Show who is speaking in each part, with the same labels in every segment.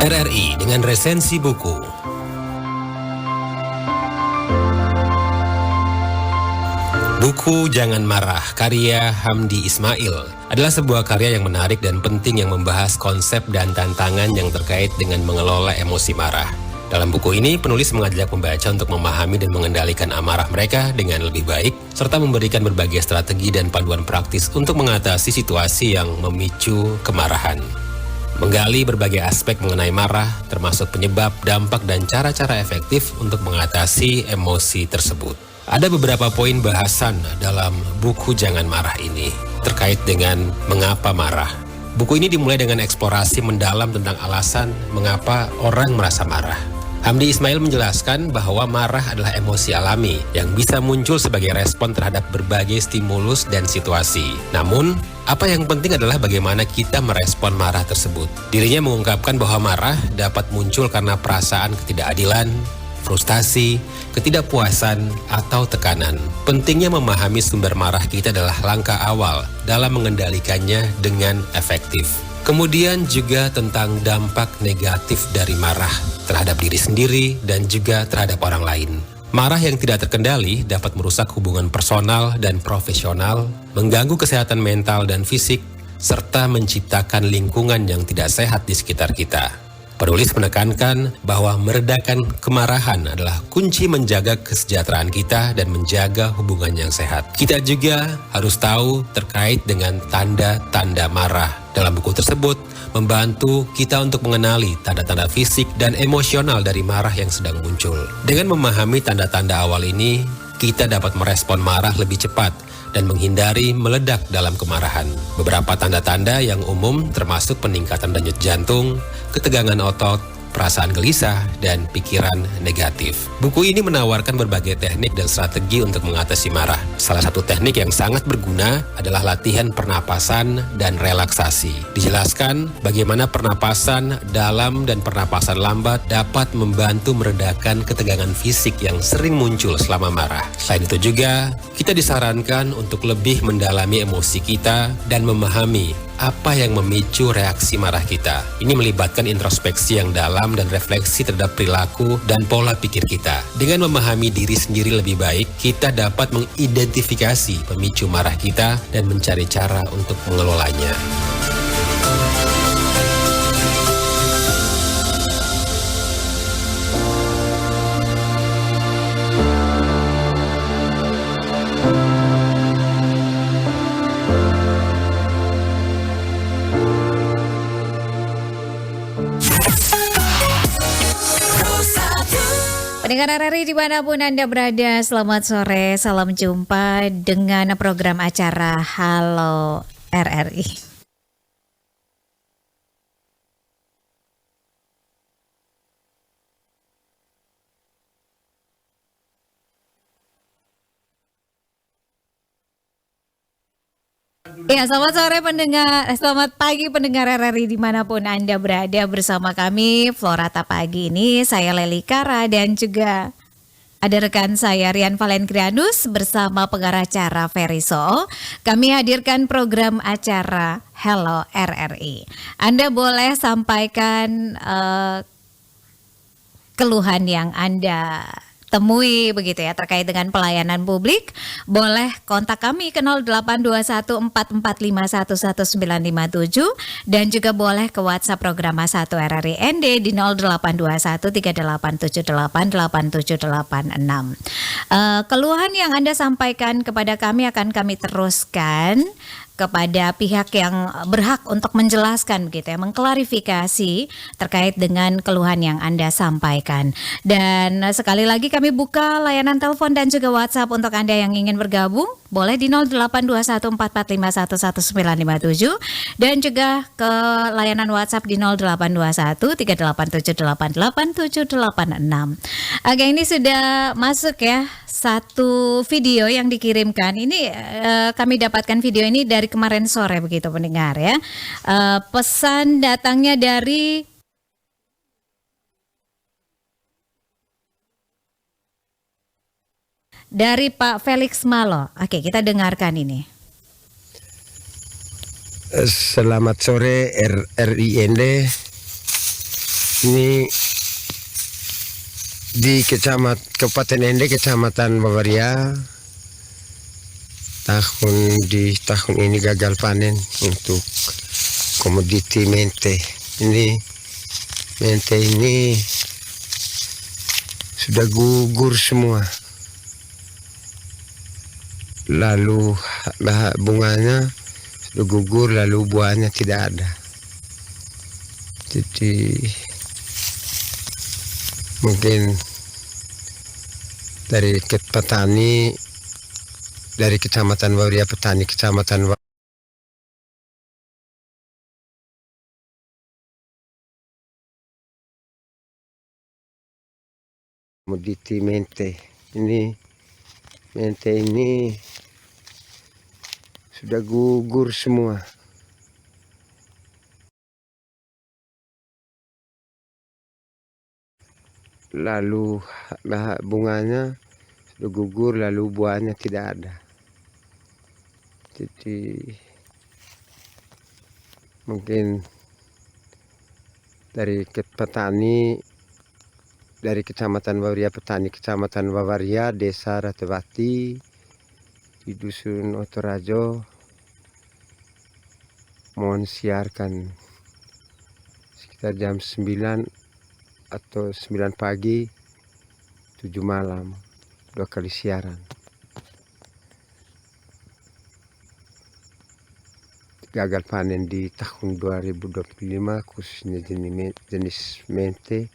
Speaker 1: RRI dengan resensi buku. Buku Jangan Marah, karya Hamdi Ismail, adalah sebuah karya yang menarik dan penting yang membahas konsep dan tantangan yang terkait dengan mengelola emosi marah. Dalam buku ini, penulis mengajak pembaca untuk memahami dan mengendalikan amarah mereka dengan lebih baik, serta memberikan berbagai strategi dan panduan praktis untuk mengatasi situasi yang memicu kemarahan. Menggali berbagai aspek mengenai marah, termasuk penyebab, dampak, dan cara-cara efektif untuk mengatasi emosi tersebut. Ada beberapa poin bahasan dalam buku Jangan Marah ini terkait dengan mengapa marah. Buku ini dimulai dengan eksplorasi mendalam tentang alasan mengapa orang merasa marah. Hamdi Ismail menjelaskan bahwa marah adalah emosi alami yang bisa muncul sebagai respon terhadap berbagai stimulus dan situasi. Namun, apa yang penting adalah bagaimana kita merespon marah tersebut. Dirinya mengungkapkan bahwa marah dapat muncul karena perasaan ketidakadilan, frustasi, ketidakpuasan, atau tekanan. Pentingnya memahami sumber marah kita adalah langkah awal dalam mengendalikannya dengan efektif. Kemudian juga tentang dampak negatif dari marah terhadap diri sendiri dan juga terhadap orang lain. Marah yang tidak terkendali dapat merusak hubungan personal dan profesional, mengganggu kesehatan mental dan fisik, serta menciptakan lingkungan yang tidak sehat di sekitar kita. Penulis menekankan bahwa meredakan kemarahan adalah kunci menjaga kesejahteraan kita dan menjaga hubungan yang sehat. Kita juga harus tahu terkait dengan tanda-tanda marah. Dalam buku tersebut, membantu kita untuk mengenali tanda-tanda fisik dan emosional dari marah yang sedang muncul. Dengan memahami tanda-tanda awal ini, kita dapat merespon marah lebih cepat dan menghindari meledak dalam kemarahan. Beberapa tanda-tanda yang umum termasuk peningkatan denyut jantung, ketegangan otot, perasaan gelisah, dan pikiran negatif. Buku ini menawarkan berbagai teknik dan strategi untuk mengatasi marah. Salah satu teknik yang sangat berguna adalah latihan pernapasan dan relaksasi. Dijelaskan bagaimana pernapasan dalam dan pernapasan lambat dapat membantu meredakan ketegangan fisik yang sering muncul selama marah. Selain itu juga, kita disarankan untuk lebih mendalami emosi kita dan memahami apa yang memicu reaksi marah kita. Ini melibatkan introspeksi yang dalam dan refleksi terhadap perilaku dan pola pikir kita. Dengan memahami diri sendiri lebih baik, kita dapat mengidentifikasi pemicu marah kita dan mencari cara untuk mengelolanya.
Speaker 2: Pendengar RRI dimanapun Anda berada, selamat sore, salam jumpa dengan program acara Halo RRI. Ya, selamat sore pendengar, selamat pagi pendengar RRI dimanapun Anda berada, bersama kami Florata pagi ini. Saya Leli Kara dan juga ada rekan saya Rian Valenkrianus bersama pengarah acara Ferry Soul. Kami hadirkan program acara Hello RRI. Anda boleh sampaikan keluhan yang Anda temui begitu ya terkait dengan pelayanan publik. Boleh kontak kami ke 082144511957 dan juga boleh ke WhatsApp program 1 RRI ND di 082138788786. Keluhan yang Anda sampaikan kepada kami akan kami teruskan kepada pihak yang berhak untuk menjelaskan begitu ya, mengklarifikasi terkait dengan keluhan yang Anda sampaikan. Dan sekali lagi kami buka layanan telepon dan juga WhatsApp untuk Anda yang ingin bergabung. Boleh di 082144511957 dan juga ke layanan WhatsApp di 082138788786. Oke, ini sudah masuk ya satu video yang dikirimkan. Ini kami dapatkan video ini dari kemarin sore begitu pendengar ya. Pesan datangnya dari Pak Felix Malo. Oke, kita dengarkan ini.
Speaker 3: Selamat sore RRIND. Ini di Kabupaten Ende, Kecamatan Bawaria. Tahun ini gagal panen untuk komoditi mente. Mente ini sudah gugur semua. Lalu bunganya sudah gugur, lalu buahnya tidak ada. Jadi mungkin dari petani dari Kecamatan Bawaria, petani Kecamatan komoditi mente. Mente ini sudah gugur semua. Lalu bunganya sudah gugur, lalu buahnya tidak ada. Jadi mungkin dari petani dari Kecamatan Bawaria, petani Kecamatan Bawaria, Desa Ratewati di Dusun Otorajo, mohon siarkan sekitar jam 9 atau 9 pagi, 7 malam, 2 kali siaran. Gagal panen di tahun 2025, khususnya jenis mente,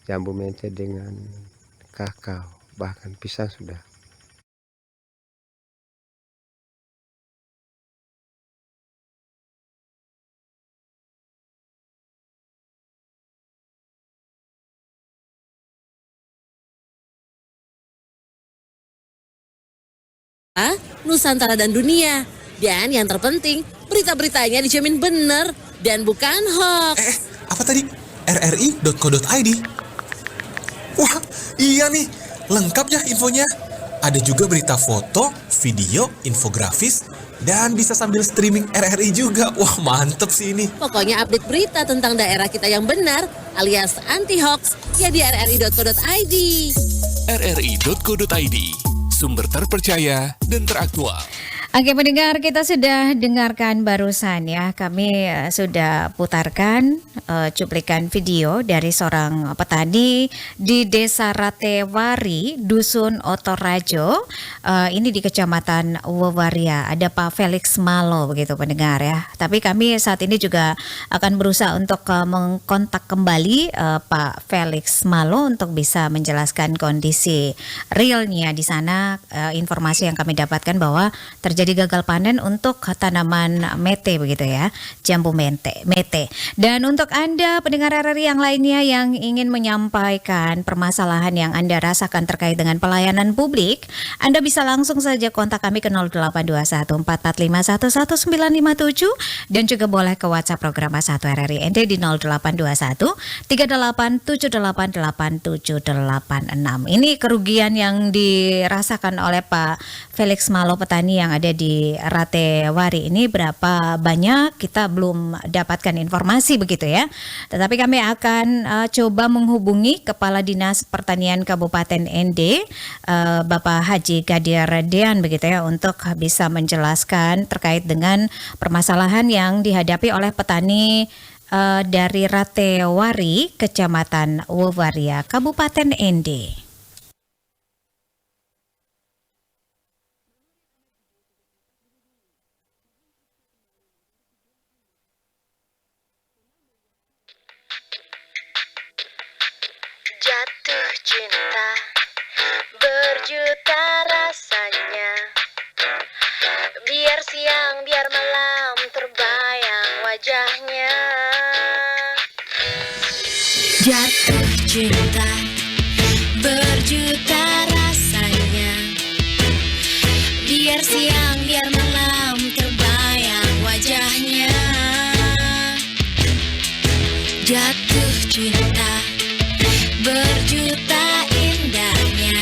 Speaker 3: jambu mente dengan kakao, bahkan pisang sudah.
Speaker 4: Nusantara dan dunia. Dan yang terpenting, berita-beritanya dijamin benar dan bukan hoax.
Speaker 5: Apa tadi? rri.co.id. Wah, iya nih, lengkap ya infonya. Ada juga berita foto, video, infografis, dan bisa sambil streaming RRI juga. Wah, mantep sih ini.
Speaker 4: Pokoknya update berita tentang daerah kita yang benar alias anti hoax ya di rri.co.id.
Speaker 6: rri.co.id, sumber terpercaya dan teraktual.
Speaker 2: Oke pendengar, kita sudah dengarkan barusan ya, kami sudah putarkan cuplikan video dari seorang petani di Desa Ratewari, Dusun Otorajo, ini di Kecamatan Bawaria. Ada Pak Felix Malo begitu pendengar ya. Tapi kami saat ini juga akan berusaha untuk mengkontak kembali Pak Felix Malo untuk bisa menjelaskan kondisi realnya di sana. Informasi yang kami dapatkan bahwa terjadi gagal panen untuk tanaman mete begitu ya, jambu mete. Dan untuk Anda pendengar RRI yang lainnya yang ingin menyampaikan permasalahan yang Anda rasakan terkait dengan pelayanan publik, Anda bisa langsung saja kontak kami ke 082144511957 dan juga boleh ke WhatsApp program 1 RRI ND di 082138888786. Ini kerugian yang dirasakan oleh Pak Felix Malo, petani yang ada di Ratewari ini berapa banyak kita belum dapatkan informasi begitu ya. Tetapi kami akan coba menghubungi Kepala Dinas Pertanian Kabupaten ND, Bapak Haji Kadir Dean begitu ya, untuk bisa menjelaskan terkait dengan permasalahan yang dihadapi oleh petani dari Ratewari, Kecamatan Bawaria, Kabupaten ND.
Speaker 7: Jatuh cinta berjuta rasanya, biar siang biar malam terbayang wajahnya. Jatuh cinta berjuta rasanya, biar siang biar malam terbayang wajahnya. Jatuh cinta berjuta indahnya,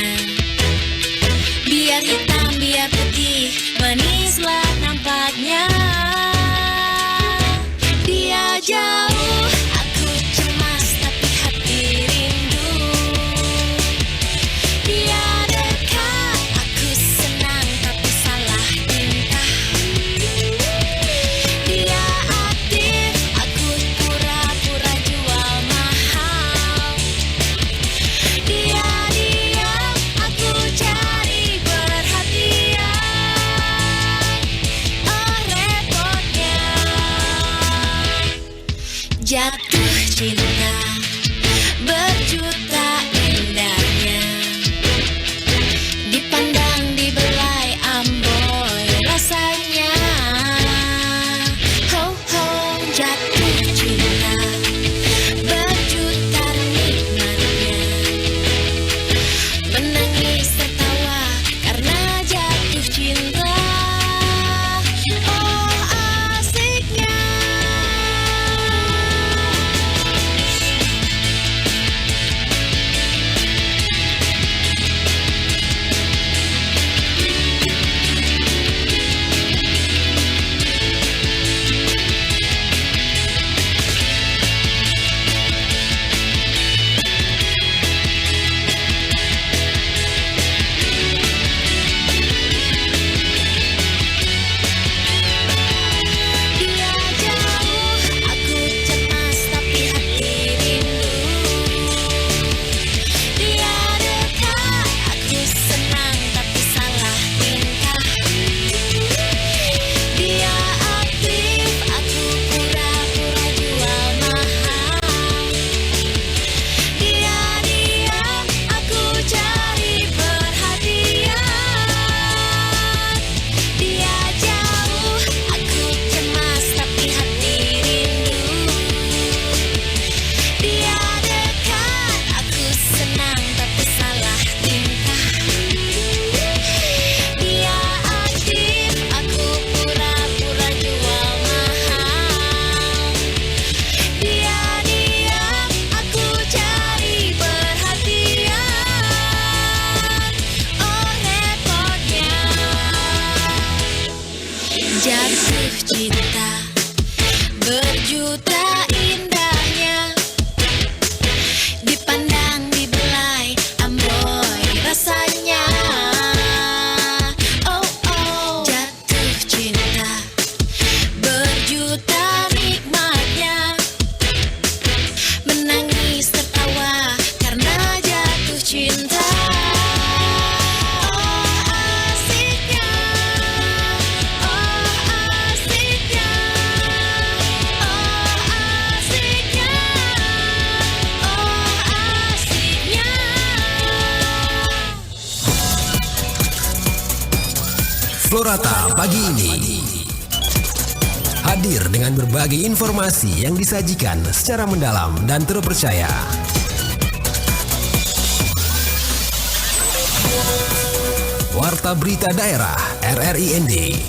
Speaker 7: biar hitam biar putih manislah nampaknya. Dia jauh, aku cemas tapi
Speaker 8: Jatuh cinta berjuta indahnya, dipandang dibelai amboi rasanya. Ho ho, jatuh cinta berjuta nikmatnya, menangis tertawa karena jatuh cinta. Oh asiknya. Dia jauh, aku cemas tapi hati rindu. Dia dekat, aku senang tapi salah tingkah. Dia aktif, aku pura-pura jual mahal. Dia diam, aku cari perhatian. Dia jauh, aku cemas tapi hati rindu. Dia dekat, aku senang tapi salah tingkah. Dia aktif, aku pura-pura jual mahal. Dia diam, aku cari perhatian. Oh repotnya. Jatuh cinta berjuta indahnya, dipandang dibelai amboi rasanya. Oh oh, jatuh cinta berjuta nikmatnya, menangis tertawa karena jatuh cinta. Oh asiknya, oh asiknya, oh asiknya, oh asiknya.
Speaker 1: Florata pagi ini hadir dengan berbagai informasi yang disajikan secara mendalam dan terpercaya. Warta Berita Daerah RRIND,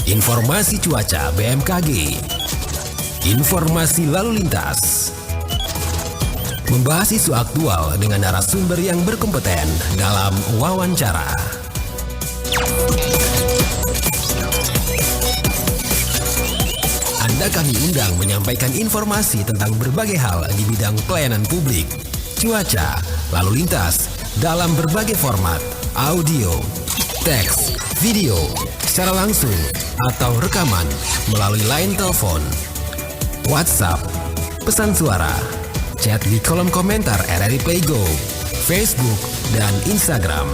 Speaker 1: informasi cuaca BMKG, informasi lalu lintas, membahas isu aktual dengan narasumber yang berkompeten dalam wawancara. Anda kami undang menyampaikan informasi tentang berbagai hal di bidang pelayanan publik, cuaca, lalu lintas, dalam berbagai format, audio, teks, video, secara langsung, atau rekaman melalui line telepon, WhatsApp, pesan suara, chat di kolom komentar RRI Playgo, Facebook, dan Instagram.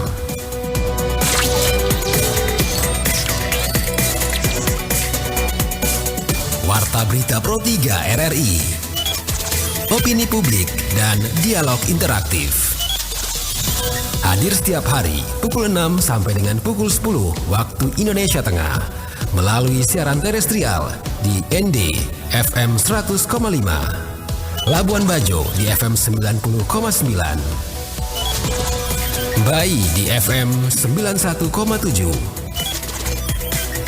Speaker 1: Warta Berita Pro 3 RRI, opini publik dan dialog interaktif. Hadir setiap hari pukul 6 sampai dengan pukul 10 waktu Indonesia Tengah melalui siaran terestrial di ND FM 100,5, Labuan Bajo di FM 90,9, Bai di FM 91,7,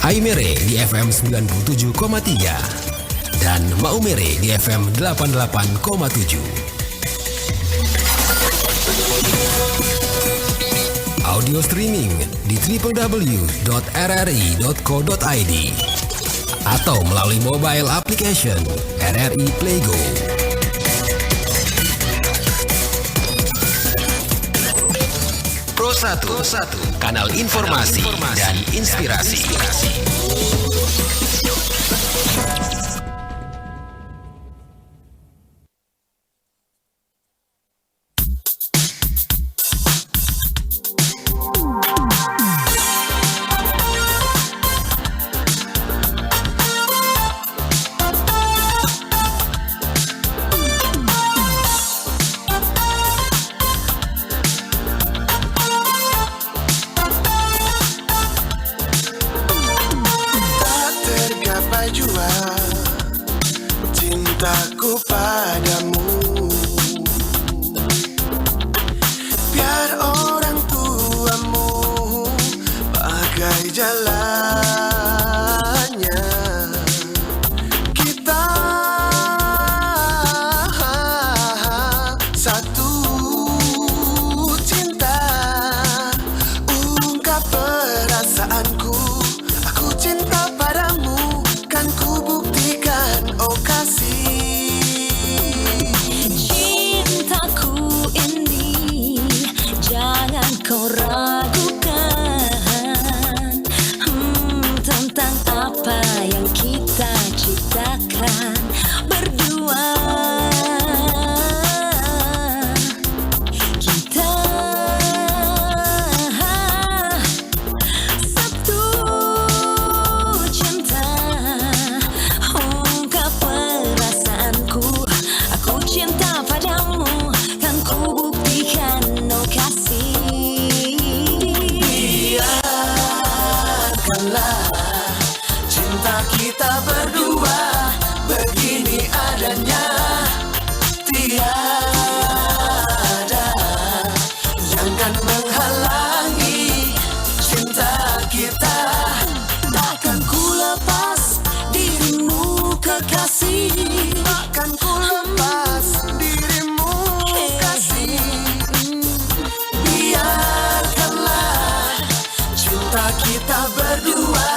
Speaker 1: Aimere di FM 97,3, dan Maumere di FM 88,7. Audio streaming di www.rri.co.id atau melalui mobile application RRI Playgo. Pro 1, kanal informasi dan inspirasi.
Speaker 9: jual cintaku padamu. Biar orang tuamu bagai jalannya, kita satu cinta. Ungkap perasaanku, aku cinta padamu, kan ku buktikan, oh kasih.
Speaker 8: Cintaku ini jangan kau ragukan, tentang apa yang kita ciptakan berdua. Kita satu cinta. Ungkap perasaanku, aku cinta padamu, kan ku buktikan, oh kasih.
Speaker 9: Biarkanlah cinta kita berdua begini adanya, tiada yang kan menghalangi cinta kita. Takkan ku lepas dirimu kekasih, takkan ku lepas dirimu kasih. Biarkanlah cinta kita berdua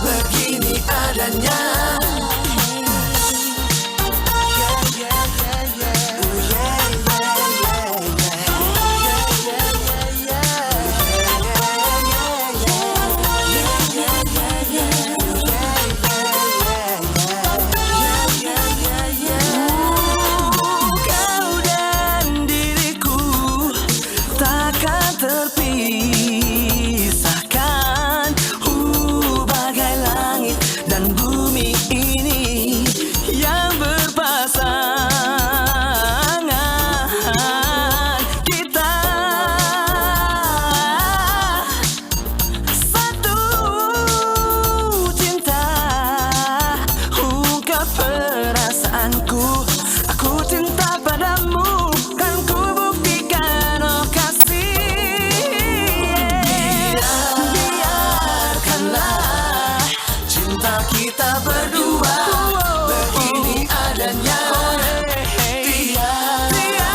Speaker 9: begini adanya. Kau dan diriku takkan terpisahkan, bagai langit dan bumi ini yang berpasangan. Kita satu cinta. Ungkap perasaanku, aku cinta padamu, kan ku buktikan, oh kasih. Biarkanlah cinta kita berdua begini adanya, tiada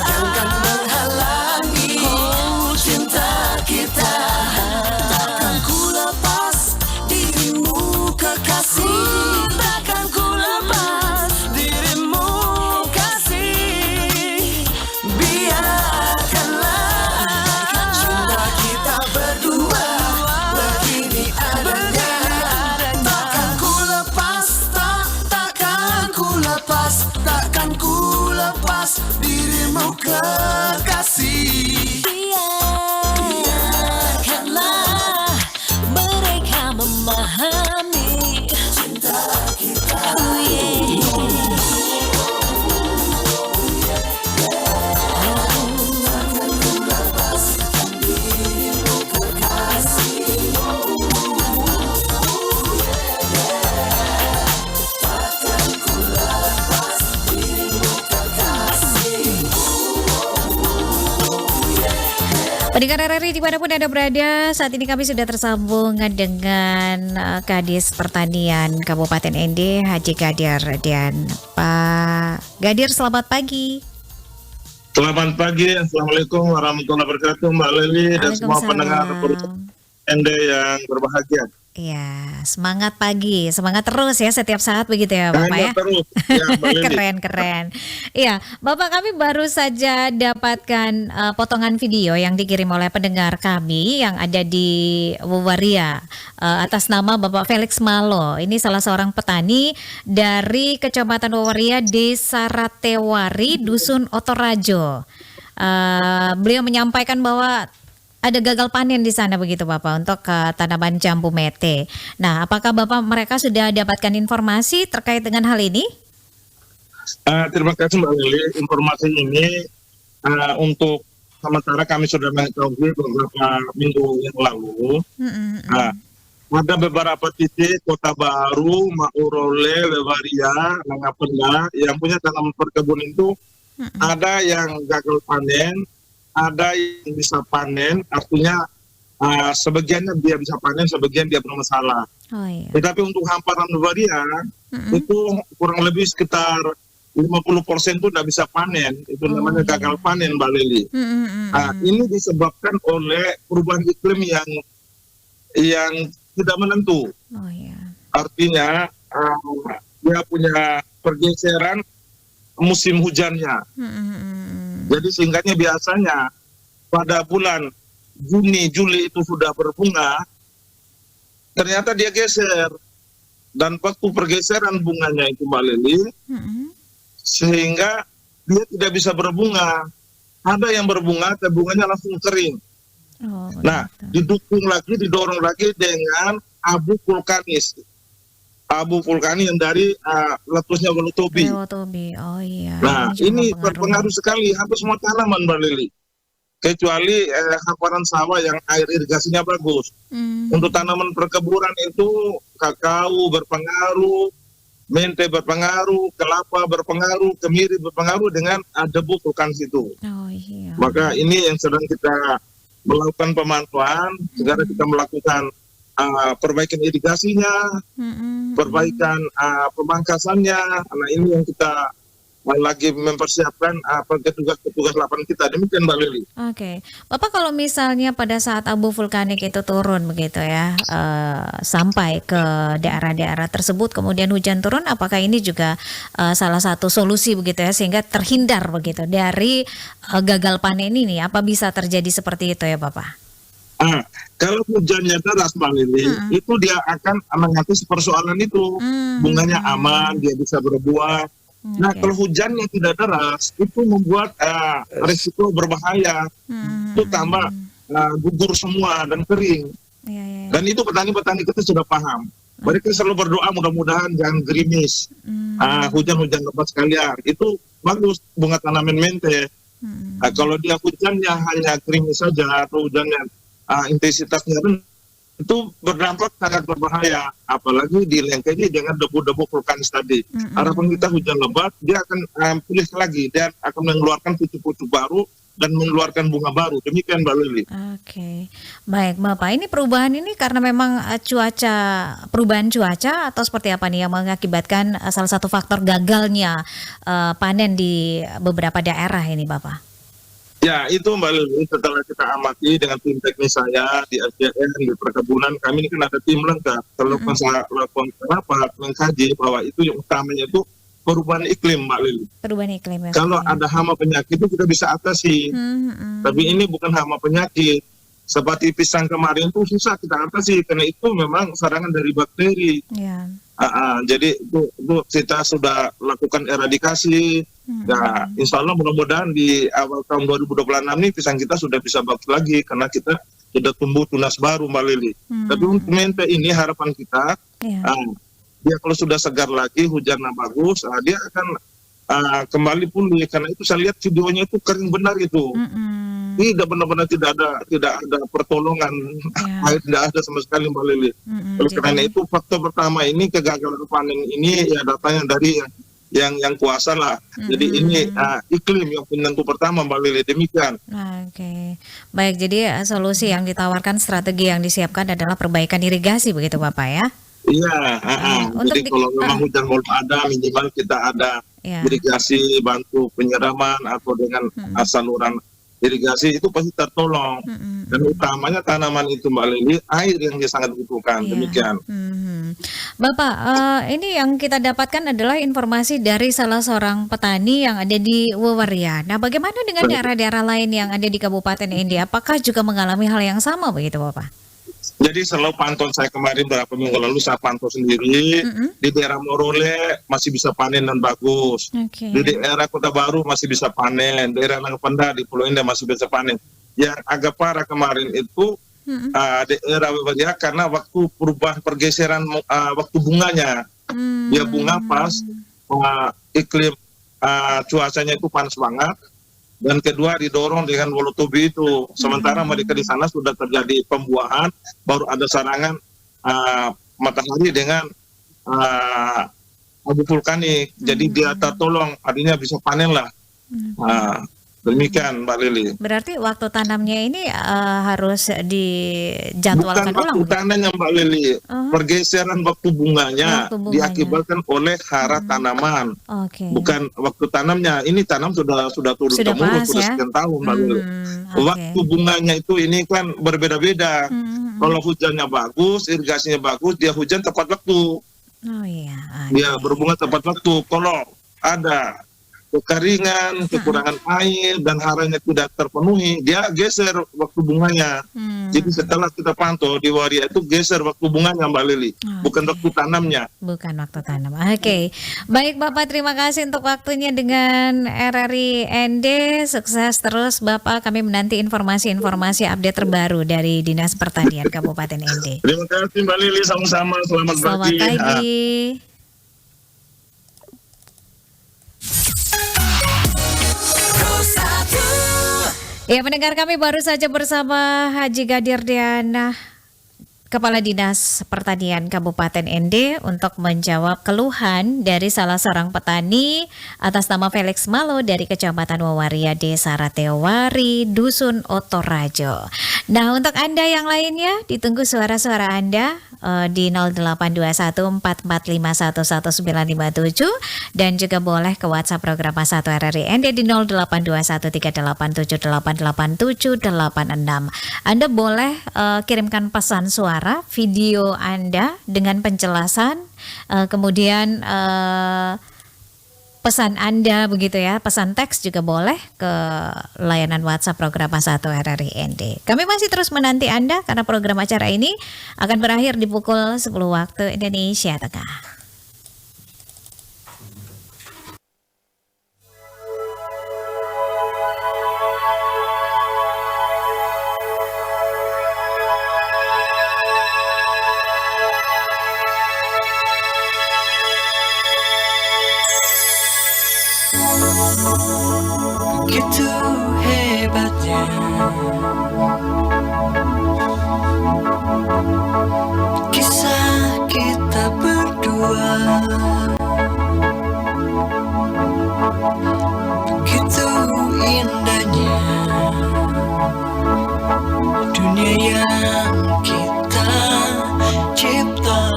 Speaker 9: yang kan menghalangi cinta kita. Takkan ku lepas dirimu kekasih, takkan ku lepas dirimu kasih. Biarkanlah cinta kita berdua begini adanya, takkan ku lepas, takkan ku lepas, takkan ku lepas dirimu kekasih.
Speaker 8: Biarkanlah mereka memahami cinta kita. Oh
Speaker 2: Pendengar RRI dimanapun Anda berada, saat ini kami sudah tersambung dengan Kadis Pertanian Kabupaten ND, Haji Gadir. Dan Pak Gadir, selamat pagi.
Speaker 10: Selamat pagi, Assalamualaikum warahmatullahi wabarakatuh, Mbak Leli dan semua pendengar ND yang berbahagia.
Speaker 2: Iya, semangat pagi, semangat terus ya setiap saat begitu ya Bapak ya.
Speaker 10: Terus, ya Mbak Leli.
Speaker 2: Keren. Iya, Bapak, kami baru saja dapatkan potongan video yang dikirim oleh pendengar kami yang ada di Wawaria atas nama Bapak Felix Malo. Ini salah seorang petani dari Kecamatan Wawaria, Desa Ratewari, Dusun Otorajo. Beliau menyampaikan bahwa ada gagal panen di sana begitu Bapak untuk tanaman jambu mete. Nah, apakah Bapak mereka sudah dapatkan informasi terkait dengan hal ini?
Speaker 10: Terima kasih Mbak Lili. Informasi ini untuk sementara kami sudah mengetahui beberapa minggu yang lalu. ada beberapa titik Kota Baru, Maurole, Lewaria, Langapenda yang punya tanaman perkebunan itu ada yang gagal panen, ada yang bisa panen, artinya sebagiannya dia bisa panen, sebagian dia bermasalah.
Speaker 2: Oh iya.
Speaker 10: Tetapi untuk hamparan Lewaria itu kurang lebih sekitar 50% itu tidak bisa panen, itu namanya gagal panen, Mbak Leli. Ini disebabkan oleh perubahan iklim yang tidak menentu.
Speaker 2: Oh iya.
Speaker 10: Artinya dia punya pergeseran musim hujannya. Jadi singkatnya biasanya pada bulan Juni, Juli itu sudah berbunga, ternyata dia geser. Dan waktu pergeseran bunganya itu Mbak Leli, sehingga dia tidak bisa berbunga. Ada yang berbunga, tapi bunganya langsung kering. Nah, didorong lagi dengan abu vulkanis. Abu vulkanis yang dari letusnya Wonotobi.
Speaker 2: Oh iya.
Speaker 10: Nah, ini berpengaruh sekali hampir semua tanaman, Mbak Lili. Kecuali hamparan sawah yang air irigasinya bagus. Untuk tanaman perkebunan itu kakao berpengaruh, mente berpengaruh, kelapa berpengaruh, kemiri berpengaruh dengan debu vulkanis itu.
Speaker 2: Oh iya.
Speaker 10: Maka ini yang sedang kita melakukan pemantauan, segera kita melakukan perbaikan irigasinya, perbaikan pemangkasannya. Nah ini yang kita lagi mempersiapkan petugas lapangan kita. Demikian Mbak Lili.
Speaker 2: Oke. Bapak kalau misalnya pada saat abu vulkanik itu turun begitu ya, sampai ke daerah-daerah tersebut, kemudian hujan turun, apakah ini juga salah satu solusi begitu ya, sehingga terhindar begitu dari gagal panen ini? Apa bisa terjadi seperti itu ya Bapak?
Speaker 10: Kalau hujannya deras Mbak Lili, itu dia akan mengatasi persoalan itu. Bunganya aman, dia bisa berbuah. Nah, kalau hujannya tidak deras, itu membuat risiko berbahaya. Itu tambah gugur semua dan kering. Dan itu petani-petani kita sudah paham. Mereka selalu berdoa mudah-mudahan jangan gerimis. Hujan-hujan lebat sekalian. Itu bagus bunga tanaman mente. Kalau dia hujannya hanya gerimis saja atau hujannya intensitasnya rendah, itu berdampak sangat berbahaya, apalagi dilengkapi dengan debu-debu vulkanis tadi. Harapan kita hujan lebat, dia akan pulih lagi dan akan mengeluarkan pucuk-pucuk baru dan mengeluarkan bunga baru. Demikian Mbak Lili.
Speaker 2: Oke, baik Bapak. Ini perubahan ini karena memang perubahan cuaca atau seperti apa nih yang mengakibatkan salah satu faktor gagalnya panen di beberapa daerah ini Bapak?
Speaker 10: Ya, itu Mbak Lili, setelah kita amati dengan tim teknis saya di SDN, di perkebunan, kami ini kan ada tim lengkap. Kalau saya lakukan rapat, mengkaji bahwa itu yang utamanya itu perubahan iklim, Mbak Lili.
Speaker 2: Perubahan iklim ya.
Speaker 10: Kalau ada hama penyakit itu kita bisa atasi. Tapi ini bukan hama penyakit. Seperti pisang kemarin itu susah kita atasi, karena itu memang serangan dari bakteri. Jadi itu kita sudah lakukan eradikasi. Nah, insya Allah mudah-mudahan di awal tahun 2026 ini pisang kita sudah bisa bagus lagi karena kita sudah tumbuh tunas baru Mbak Lili. Tapi untuk mente ini harapan kita, dia kalau sudah segar lagi, hujannya bagus, dia akan kembali pulih. Karena itu saya lihat videonya itu kering benar itu. Tidak benar-benar tidak ada pertolongan, air tidak ada sama sekali Mbak Lili. Oleh karena itu faktor pertama ini kegagalan panen ini ya datanya dari yang kuasa lah. Jadi ini iklim yang penentu pertama Mbak Lili. Demikian.
Speaker 2: Oke, baik. Jadi solusi yang ditawarkan, strategi yang disiapkan adalah perbaikan irigasi begitu Bapak ya?
Speaker 10: Iya. Jadi kalau memang hujan belum ada, minimal kita ada irigasi, bantu penyiraman atau dengan saluran irigasi itu pasti tertolong. Dan utamanya tanaman itu Mbak Lili, air yang dia sangat butuhkan. Demikian.
Speaker 2: Bapak, ini yang kita dapatkan adalah informasi dari salah seorang petani yang ada di Wewaria. Nah, bagaimana dengan daerah-daerah lain yang ada di Kabupaten Ende? Apakah juga mengalami hal yang sama begitu Bapak?
Speaker 10: Jadi selalu pantauan saya kemarin beberapa minggu lalu saya pantau sendiri. Di daerah Morole masih bisa panen dan bagus. Di daerah Kota Baru masih bisa panen. Daerah Langapenda di Pulau Indah masih bisa panen. Yang agak parah kemarin itu daerah Wewaria karena waktu perubahan pergeseran waktu bunganya. Dia bunga pas iklim cuacanya itu panas banget. Dan kedua didorong dengan Wonotobi itu. Sementara mereka di sana sudah terjadi pembuahan, baru ada serangan matahari dengan abu vulkanik. Jadi dia tertolong, artinya bisa panen lah. Demikian Mbak Lili.
Speaker 2: Berarti waktu tanamnya ini harus
Speaker 10: Bukan
Speaker 2: dijadwalkan ulang
Speaker 10: waktu
Speaker 2: begitu?
Speaker 10: tanamnya Mbak Lili, pergeseran waktu bunganya
Speaker 2: Waktu bunganya.
Speaker 10: diakibatkan oleh hara tanaman.
Speaker 2: Oke.
Speaker 10: Bukan waktu tanamnya. Ini tanam sudah turun
Speaker 2: Sudah
Speaker 10: temurun,
Speaker 2: pas
Speaker 10: sudah
Speaker 2: ya?
Speaker 10: sekian tahun Mbak Lili.
Speaker 2: Oke.
Speaker 10: Waktu bunganya itu ini kan berbeda-beda. Kalau hujannya bagus, irigasinya bagus, dia hujan tepat waktu.
Speaker 2: Oh iya.
Speaker 10: Dia berbunga tepat waktu. Kalau ada kekeringan, kekurangan air, dan haranya tidak terpenuhi, dia geser waktu bunganya. Jadi setelah kita pantau di Waria itu geser waktu bunganya Mbak Lili, bukan waktu tanamnya.
Speaker 2: Bukan waktu tanam. Oke. Baik Bapak, terima kasih untuk waktunya dengan RRI ND. Sukses terus Bapak. Kami menanti informasi-informasi update terbaru dari Dinas Pertanian Kabupaten ND.
Speaker 10: Terima kasih Mbak Lili, sama-sama. Selamat
Speaker 2: Selamat
Speaker 10: pagi.
Speaker 2: pagi. Ya, pendengar kami baru saja bersama Haji Gadir Diana, Kepala Dinas Pertanian Kabupaten ND, untuk menjawab keluhan dari salah seorang petani atas nama Felix Malo dari Kecamatan Wawaria, Desa Ratewari, Dusun Otorajo. Nah, untuk Anda yang lainnya, ditunggu suara-suara Anda di 082144511957 dan juga boleh ke WhatsApp program 1 RRI ND di 082138788786. Anda boleh kirimkan pesan suara, video Anda dengan penjelasan, kemudian pesan Anda begitu ya, pesan teks juga boleh ke layanan WhatsApp program 1 RRI ND. Kami masih terus menanti Anda karena program acara ini akan berakhir di pukul 10 waktu Indonesia Tengah.
Speaker 9: Begitu hebatnya kisah kita berdua, begitu indahnya dunia yang kita cipta.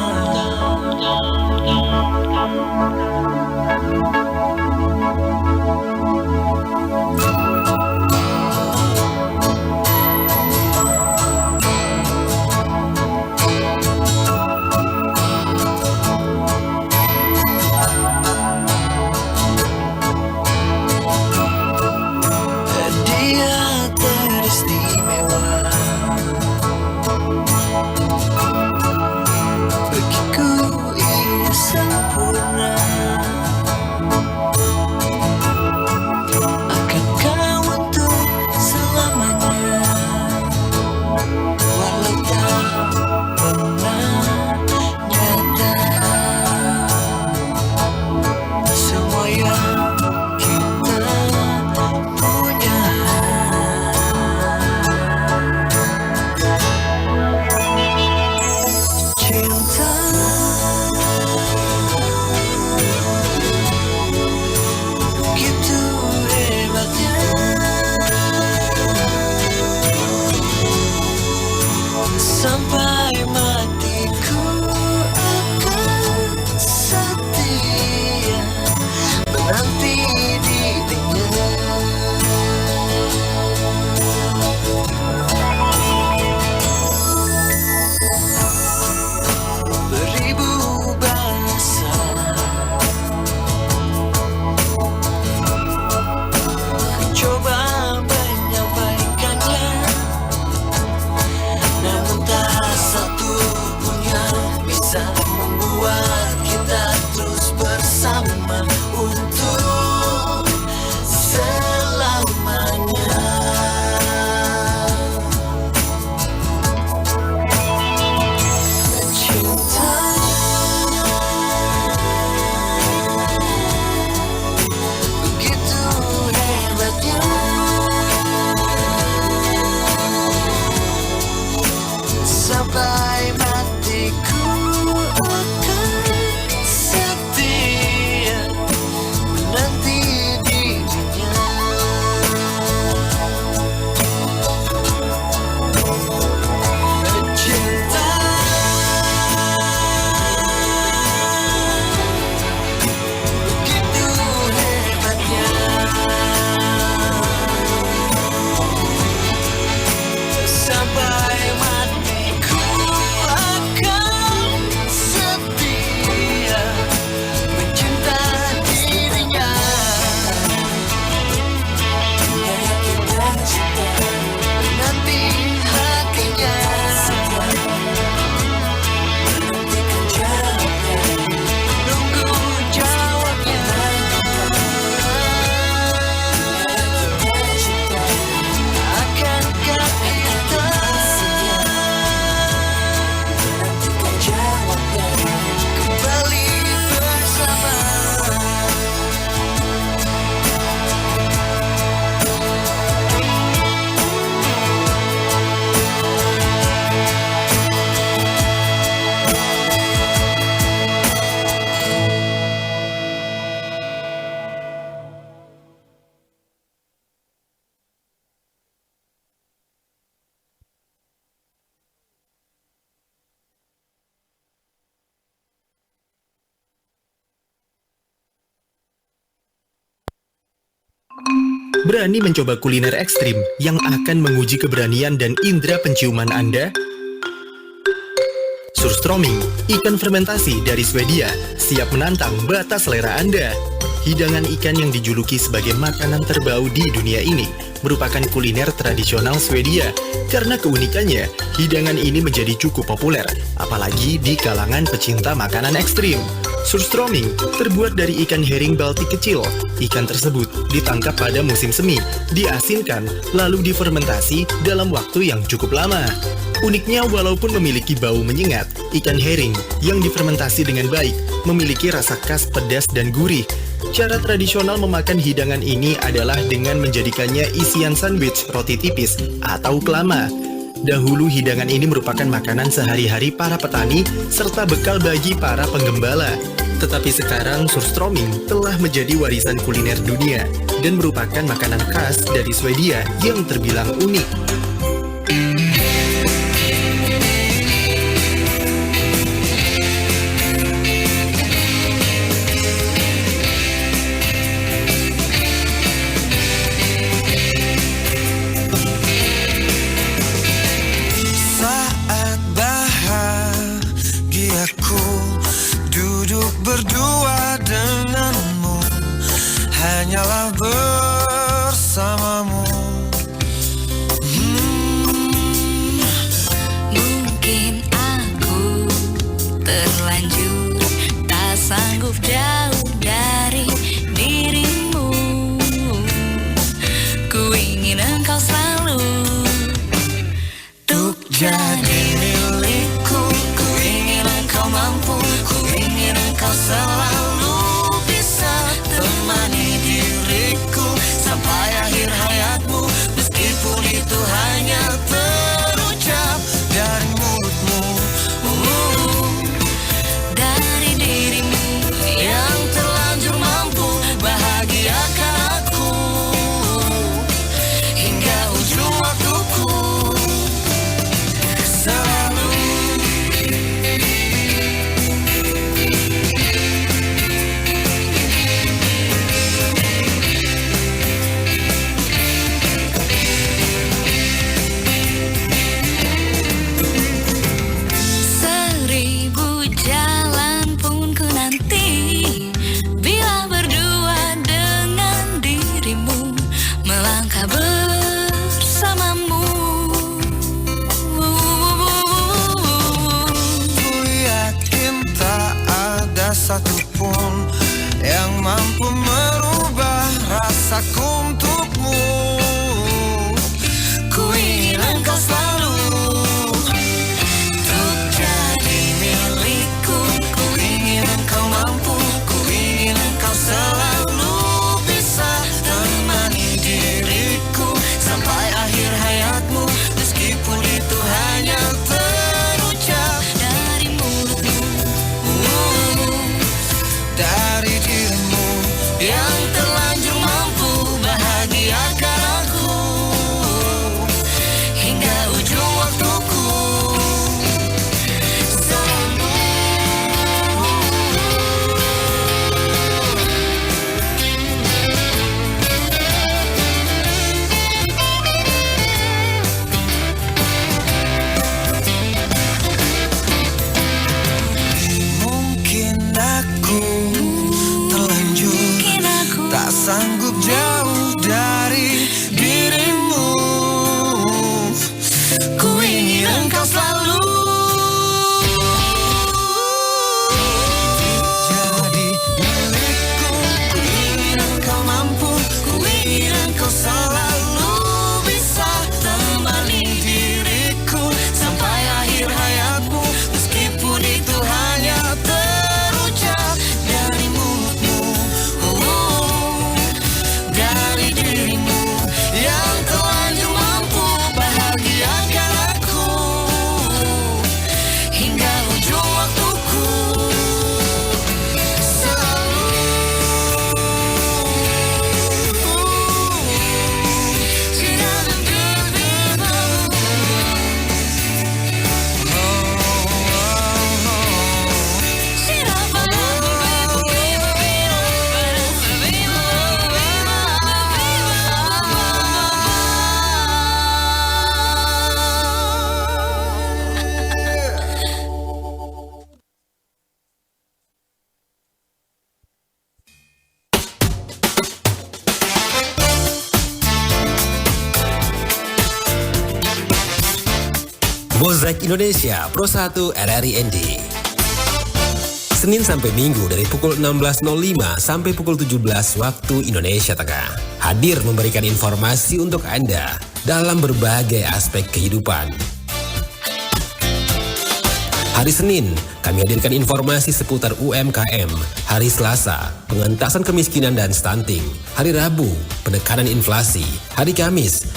Speaker 9: Dia teristimewa bagiku, ia sempurna. Akankah
Speaker 11: Berani mencoba kuliner ekstrim yang akan menguji keberanian dan indera penciuman Anda? Surströmming, ikan fermentasi dari Swedia, siap menantang batas selera Anda. Hidangan ikan yang dijuluki sebagai makanan terbau di dunia ini merupakan kuliner tradisional Swedia. Karena keunikannya, hidangan ini menjadi cukup populer, apalagi di kalangan pecinta makanan ekstrim. Surströmming terbuat dari ikan herring Baltik kecil. Ikan tersebut ditangkap pada musim semi, diasinkan, lalu difermentasi dalam waktu yang cukup lama. Uniknya, walaupun memiliki bau menyengat, ikan herring yang difermentasi dengan baik memiliki rasa khas pedas dan gurih. Cara tradisional memakan hidangan ini adalah dengan menjadikannya isian sandwich roti tipis atau klama. Dahulu hidangan ini merupakan makanan sehari-hari para petani serta bekal bagi para penggembala. Tetapi sekarang surströmming telah menjadi warisan kuliner dunia dan merupakan makanan khas dari Swedia yang terbilang unik.
Speaker 9: Saat bahagiaku duduk berdua denganmu, hanyalah bersamamu.
Speaker 8: Mungkin aku terlanjur tak sanggup jauh dari dirimu. Ku ingin engkau selalu untuk jadi milikku. Ku ingin engkau mampu, ku ingin engkau selalu bisa temani diriku sampai akhir hayatmu. Meskipun itu hanya terucap dari mulutmu, dari dirimu yang terlanjur mampu bahagiakan aku hingga ujung waktuku. Selalu seribu jalan pun ku nanti bila berdua dengan dirimu melangkah bersamamu.
Speaker 9: ku yakin tak ada satupun yang mampu merubah rasaku untukmu.
Speaker 8: Ku ingin engkau selalu untuk jadi milikku. Ku ingin engkau mampu, ku ingin engkau selalu bisa temani diriku sampai akhir hayatmu. Meskipun itu hanya terucap dari mulutmu,
Speaker 9: Dari dirimu
Speaker 8: yang terlanjur mampu bahagia.
Speaker 1: Mozaik Indonesia Pro 1 RRI ND. Senin sampai Minggu dari pukul 16.05 sampai pukul 17 waktu Indonesia Tengah. Hadir memberikan informasi untuk Anda dalam berbagai aspek kehidupan. Hari Senin, kami hadirkan informasi seputar UMKM. Hari Selasa, pengentasan kemiskinan dan stunting. Hari Rabu, penekanan inflasi. Hari Kamis,